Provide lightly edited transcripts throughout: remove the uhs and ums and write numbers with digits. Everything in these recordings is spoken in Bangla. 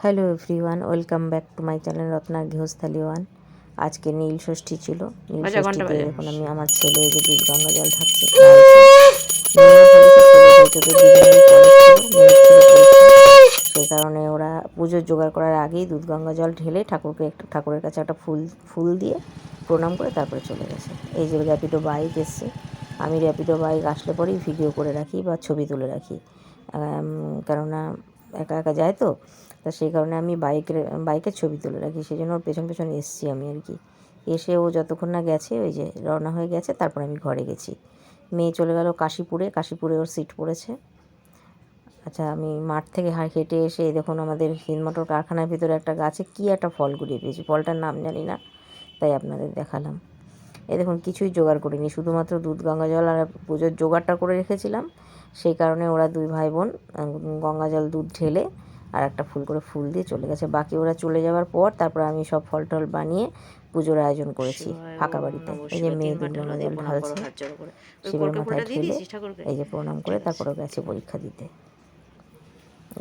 Hello everyone, welcome back to my channel রত্নার গৃহস্থালী ওয়ান। আজকে নীল ষষ্ঠী ছিল। নীল ষষ্ঠীতে দেখুন আমি আমার ছেলে এই যে দুধ গঙ্গা জল থাকছে নিয়েও ফেলেছে। ছেলে যেহেতু দুজনেরই কলেজ ছিল, মেয়ের ছিল পরীক্ষা, সেই কারণে ওরা পুজোর জোগাড় করার আগেই দুধ গঙ্গা জল ঢেলে ঠাকুরের কাছে একটা ফুল দিয়ে প্রণাম করে তারপরে চলে গেছে। এই যে র্যাপিডো বাইক এসছে, আমি র্যাপিডো বাইক আসলে পরেই ভিডিও করে রাখি বা ছবি তুলে রাখি, কেননা একা একা যায় তো, তা সেই কারণে আমি বাইকের ছবি তুলে রাখি। সেই জন্য ওর পেছন পেছন এসছি আমি আর কি। এসে ও যতক্ষণ না গেছে, ওই যে রওনা হয়ে গেছে, তারপর আমি ঘরে গেছি। মেয়ে চলে গেল কাশীপুরে ওর সিট পড়েছে। আচ্ছা, আমি মাঠ থেকে হেঁটে এসে দেখুন আমাদের হিন্দমোটর কারখানার ভিতরে একটা গাছে কী একটা ফল কুড়িয়ে পেয়েছি, ফলটার নাম জানি না, তাই আপনাদের দেখালাম। এই দেখুন কিছুই জোগাড় করিনি, শুধুমাত্র দুধ গঙ্গা জল আর পুজোর জোগাড়টা করে রেখেছিলাম। সেই কারণে ওরা দুই ভাই বোন গঙ্গা জল দুধ ঢেলে আর একটা ফুল দিয়ে চলে গেছে। বাকি ওরা চলে যাওয়ার পর তারপর আমি সব ফল টল বানিয়ে পুজোর আয়োজন করেছি ফাঁকা বাড়িতে। এই যে মেয়ে দুধ গঙ্গা জল ঢালছে, শিবের মাথায় ঢেলে এই যে প্রণাম করে তারপরে গেছে পরীক্ষা দিতে।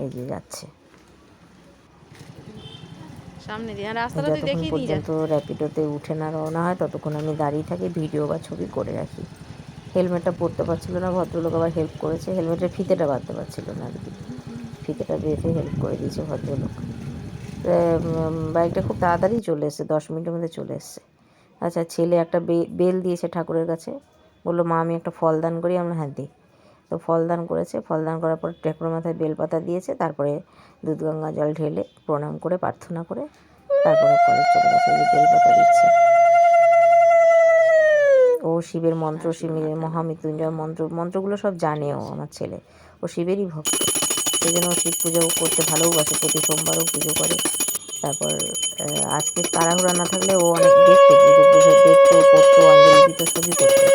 এই যে যাচ্ছে সামনে দিয়ে রাস্তাটা তুই যতক্ষণ দেখিয়ে নিয়ে যা। পর্যন্ত র্যাপিডোতে উঠে না রওনা হয় ততক্ষণ আমি দাঁড়িয়ে থাকি, ভিডিও বা ছবি করে রাখি। হেলমেটটা পরতে পারছিল না ভদ্রলোক, আবার হেল্প করেছে। হেলমেটের ফিতেটা বাঁধতে পারছিল না আর কি, ফিতেটা বেঁধে হেল্প করে দিয়েছে ভদ্রলোক। বাইকটা খুব তাড়াতাড়ি চলে এসছে, 10 মিনিটের মধ্যে চলে এসছে। আচ্ছা, ছেলে একটা বেল দিয়েছে ঠাকুরের কাছে, বললো মা আমি একটা ফল দান করি। আমরা হ্যাঁ দিই। তো ফল দান করেছে, ফল দান করার পর ঠাকুরের মাথায় বেলপাতা দিয়েছে, তারপরে দুধ গঙ্গা জল ঢেলে প্রণাম করে প্রার্থনা করে তারপরে কলেজ চলে গেছে। এই যে বেলপাতা দিচ্ছে। ও শিবের মন্ত্র, শিবের মহামৃত্যুঞ্জয় মন্ত্রগুলো সব জানেও আমার ছেলে। ও শিবেরই ভক্ত, সেই জন্য ও শিব পুজো করতে ভালোবাসে, প্রতি সোমবারও পুজো করে। তারপর আজকে তাড়াহুড়া না থাকলে ও অনেক দেখতো, পুজো দেখতো, করতো, অঞ্জলি দিত, সবই করতো।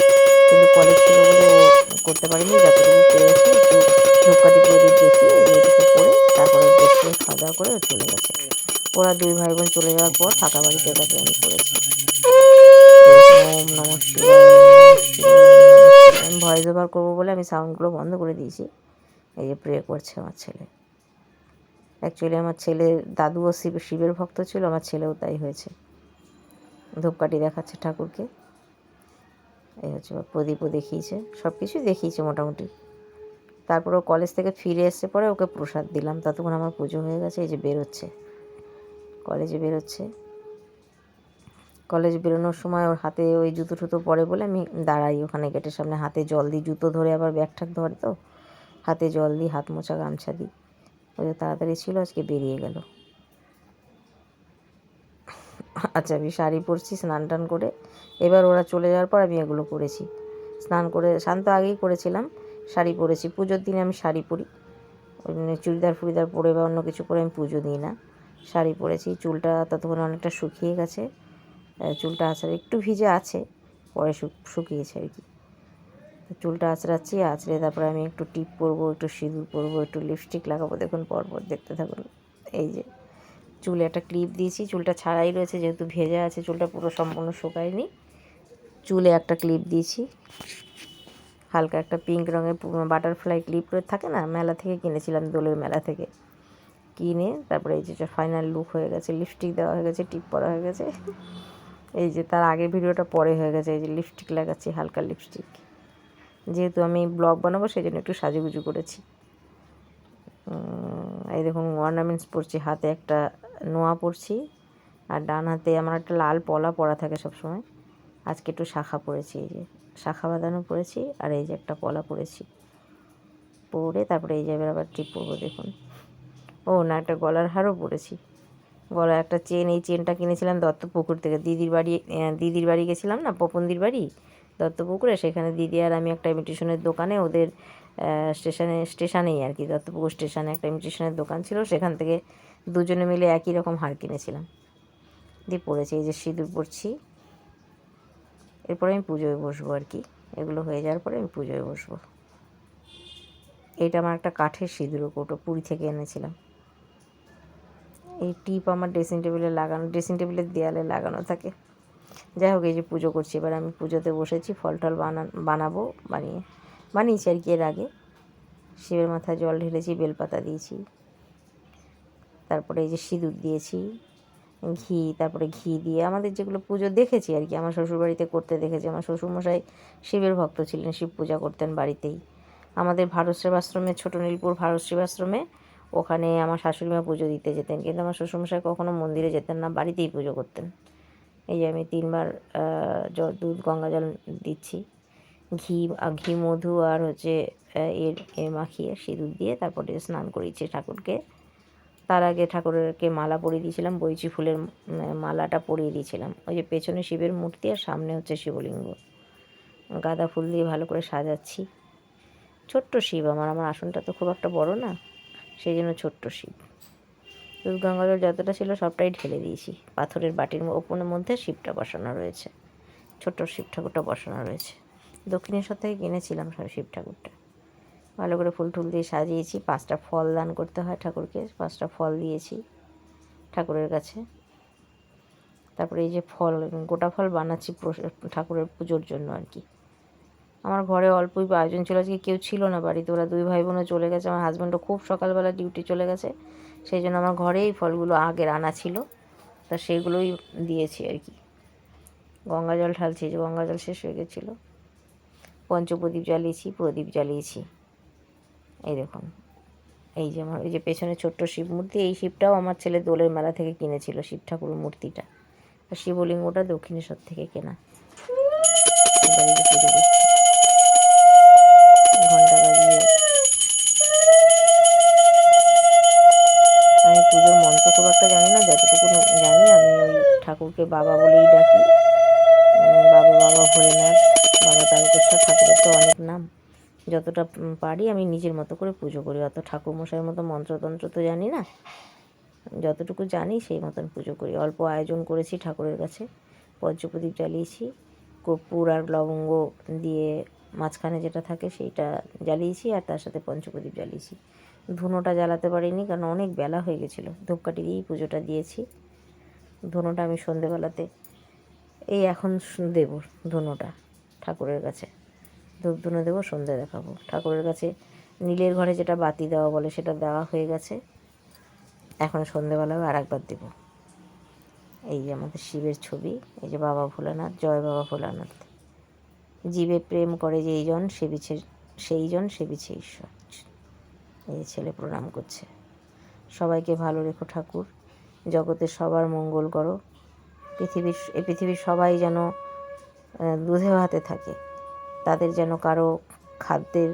কিন্তু কলেজ ছিল বলে ও করতে পারেনি। যতটুকু পেরেছে একটু ধূপকাঠি প্রদীপ দেখিয়ে এইটুকু করে তারপরে ড্রেস করে খাওয়া দাওয়া করে ও চলে গেছে। ওরা দুই ভাই বোন চলে যাওয়ার পর ফাঁকা বাড়িতে তারপরে আমি করেছি। ওম নমঃ শিবায়, ওম নমঃ শিবায়, ওম নমঃ শিবায়। আমি ভয়েস ওভার করবো বলে আমি সাউন্ডগুলো বন্ধ করে দিয়েছি। এই যে প্রে করছে আমার ছেলে। অ্যাকচুয়ালি আমার ছেলের দাদুও শিবের ভক্ত ছিল, আমার ছেলেও তাই হয়েছে। ধূপকাঠি দেখাচ্ছে ঠাকুরকে, এই হচ্ছে প্রদীপও দেখিয়েছে, সব কিছুই দেখিয়েছে মোটামুটি। তারপর ও কলেজ থেকে ফিরে এসে পরে ওকে প্রসাদ দিলাম, ততক্ষণ আমার পুজো হয়ে গেছে। এই যে বেরোচ্ছে, কলেজে বেরোচ্ছে। কলেজ বেরোনোর সময় ওর হাতে ওই জুতো টুতো পরে বলে আমি দাঁড়াই ওখানে গেটের সামনে, হাতে জল দিই, জুতো ধরে আবার ব্যাগ ঠ্যাগ ধরে তো, হাতে জল দিই, হাত মোছা গামছা দিই। ওই যে তাড়াতাড়ি ছিল আজকে বেরিয়ে গেল। আচ্ছা, আমি শাড়ি পরছি স্নান টান করে। এবার ওরা চলে যাওয়ার পর আমি এগুলো করেছি। স্নান করে শান্ত আগেই করেছিলাম, শাড়ি পরেছি। পুজোর দিনে আমি শাড়ি পরি, ওই চুড়িদার ফুড়িদার পরে বা অন্য কিছু পরে আমি পুজো দিই না। শাড়ি পরেছি। চুলটা ততক্ষণ অনেকটা শুকিয়ে গেছে, চুলটা আঁচড়ে একটু ভিজে আছে, পরে শুকিয়েছে আর কি। চুলটা আঁচড়াচ্ছি, আঁচড়ে তারপরে আমি একটু টিপ পরবো, একটু সিঁদুর পরবো, একটু লিপস্টিক লাগাবো। দেখুন পরপর দেখতে থাকুন। এই যে চুলে একটা ক্লিপ দিয়েছি, চুলটা ছাড়াই রয়েছে যেহেতু ভেজা আছে, চুলটা পুরো সম্পূর্ণ শুকায়নি। চুলে একটা ক্লিপ দিয়েছি, হালকা একটা পিঙ্ক রঙের বাটারফ্লাই ক্লিপ থাকে না, মেলা থেকে কিনেছিলাম, দোলের মেলা থেকে কিনে। তারপরে এই যে ফাইনাল লুক হয়ে গেছে, লিপস্টিক দেওয়া হয়ে গেছে, টিপ পরা হয়ে গেছে। এই যে তার আগের ভিডিওটা পরে হয়ে গেছে। এই যে লিপস্টিক লাগাচ্ছি, হালকা লিপস্টিক, যেহেতু আমি ব্লগ বানাবো সেই জন্য একটু সাজুগুজু করেছি। এই দেখুন অর্নামেন্টস পরছি, হাতে একটা নোয়া পরছি, আর ডান হাতে আমার একটা লাল পলা পরা থাকে সবসময়। আজকে একটু শাখা পরেছি, এই যে শাখা বাঁধানো পরেছি, আর এই যে একটা পলা পরেছি, পরে তারপরে এই যে আবার টিপ পরবো। দেখুন, ও না, একটা গলার হারও পরেছি, গলায় একটা চেন। এই চেনটা কিনেছিলাম দত্তপুকুর থেকে, দিদির বাড়ি গেছিলাম না, পপনদির বাড়ি দত্তপুকুরে, সেখানে দিদি আর আমি একটা ইমিটেশনের দোকানে, ওদের স্টেশনেই আর কি, দত্তপুকুর স্টেশনে একটা ইমিটেশনের দোকান ছিল, সেখান থেকে দুজনে মিলে একই রকম হার কিনেছিলাম, দিয়ে পরেছি। এই যে সিঁদুর পরছি। এরপরে আমি পুজোয় বসবো আর কি, এগুলো হয়ে যাওয়ার পরে আমি পুজোয় বসবো। এইটা আমার একটা কাঠের সিঁদুর কৌটো, পুরী থেকে এনেছিলাম। এই টিপ আমার ড্রেসিং টেবিলের দেয়ালে লাগানো থাকে। যাই হোক, এই যে পুজো করছি, এবার আমি পুজোতে বসেছি। ফল টল বানিয়েছি আর কি এর আগে। শিবের মাথায় জল ঢেলেছি, বেলপাতা দিয়েছি, তারপরে এই যে সিঁদুর দিয়েছি, ঘি, তারপরে ঘি দিয়ে আমাদের যেগুলো পুজো দেখেছি আর কি, আমার শ্বশুরবাড়িতে করতে দেখেছি। আমার শ্বশুরমশাই শিবের ভক্ত ছিলেন, শিব পূজা করতেন বাড়িতেই। আমাদের ভারত সেবাশ্রমে, ছোটো নীলপুর ভারত সেবাশ্রমে, ওখানে আমার শাশুড়িমা পুজো দিতে যেতেন, কিন্তু আমার শ্বশুরমশাই কখনো মন্দিরে যেতেন না, বাড়িতেই পুজো করতেন। এই যে আমি 3বার দুধ গঙ্গা জল দিচ্ছি, ঘি মধু আর হচ্ছে এর মাখিয়ে সিঁদুর দিয়ে তারপরে স্নান করিয়েছি ঠাকুরকে। তার আগে ঠাকুরকে মালা পরিয়ে দিয়েছিলাম, বৈচি ফুলের মালাটা পরিয়ে দিয়েছিলাম। ওই যে পেছনে শিবের মূর্তি আর সামনে হচ্ছে শিবলিঙ্গ, গাঁদা ফুল দিয়ে ভালো করে সাজাচ্ছি। ছোট্ট শিব আমার আসনটা তো খুব একটা বড় না, সেই জন্য ছোট্ট শিব। দুধ গঙ্গা জল যতটা ছিল সবটাই ঢেলে দিয়েছি। পাথরের বাটির ওপরের মধ্যে শিবটা বসানো রয়েছে, ছোট্ট শিব ঠাকুরটা বসানো রয়েছে। দক্ষিণেশ্বর থেকে কিনেছিলাম শিব ঠাকুরটা। ভালো করে ফুল টুল দিয়ে সাজিয়েছি। 5টা ফল দান করতে হয় ঠাকুরকে, 5টা ফল দিয়েছি ঠাকুরের কাছে। তারপরে এই যে ফল, গোটা ফল বানাচ্ছি ঠাকুরের পুজোর জন্য আর কি। আমার ঘরে অল্পই আয়োজন ছিল, আজকে কেউ ছিল না বাড়িতে, ওরা 2 ভাই বোনও চলে গেছে। আমার হাজব্যান্ডও খুব সকালবেলা ডিউটি চলে গেছে, সেই জন্য আমার ঘরেই ফলগুলো আগের আনা ছিল, তা সেইগুলোই দিয়েছি আর কি। গঙ্গা জল ঢালছি, যে গঙ্গা জল শেষ হয়ে গেছিলো। পঞ্চপ্রদীপ জ্বালিয়েছি, প্রদীপ জ্বালিয়েছি। এই দেখুন, এই যে আমার এই যে পেছনে ছোট্ট শিব মূর্তি, এই শিবটাও আমার ছেলে দোলের মেলা থেকে কিনেছিল, শিব ঠাকুরের মূর্তিটা। আর শিবলিঙ্গটা দক্ষিণেশ্বর থেকে কেনা। এবার এই যে পুজো করছি, ঘন্টা বাজিয়ে। আমি পুজোর মন্ত্র খুব একটা জানি না, যতটুকু জানি আমি ওই ঠাকুরকে বাবা বলেই ডাকি। বাবা, বাবা ভোলেনাথ, বাবা তারকেশ্বর, ঠাকুরের তো অনেক নাম। যতটা পারি আমি নিজের মতো করে পুজো করি, অত ঠাকুরমশাইয়ের মতো মন্ত্রতন্ত্র তো জানি না, যতটুকু জানি সেই মতন পুজো করি। অল্প আয়োজন করেছি ঠাকুরের কাছে। পঞ্চপ্রদীপ জ্বালিয়েছি, কর্পূর আর লবঙ্গ দিয়ে মাঝখানে যেটা থাকে সেইটা জ্বালিয়েছি, আর তার সাথে পঞ্চপ্রদীপ জ্বালিয়েছি। ধুনোটা জ্বালাতে পারিনি, কারণ অনেক বেলা হয়ে গেছিলো। ধূপকাঠি দিয়েই পুজোটা দিয়েছি। ধুনোটা আমি সন্ধেবেলাতে এই এখন দেব, ধুনোটা ঠাকুরের কাছে ধূপ ধুনো দেবো, সন্ধে দেখাবো ঠাকুরের কাছে। নীলের ঘরে যেটা বাতি দেওয়া বলে সেটা দেওয়া হয়ে গেছে, এখন সন্ধেবেলাও আর একবার দেবো। এই যে আমাদের শিবের ছবি, এই যে বাবা ভোলানাথ, জয় বাবা ভোলানাথ। জীবে প্রেম করে যেইজন সেইজন সেবিছে ঈশ্বর। এই যে ছেলে প্রণাম করছে। সবাইকে ভালো রেখো ঠাকুর, জগতের সবার মঙ্গল করো। পৃথিবীর সবাই যেন দুধে ভাতে থাকে, তাদের যেন কারো খাদ্যের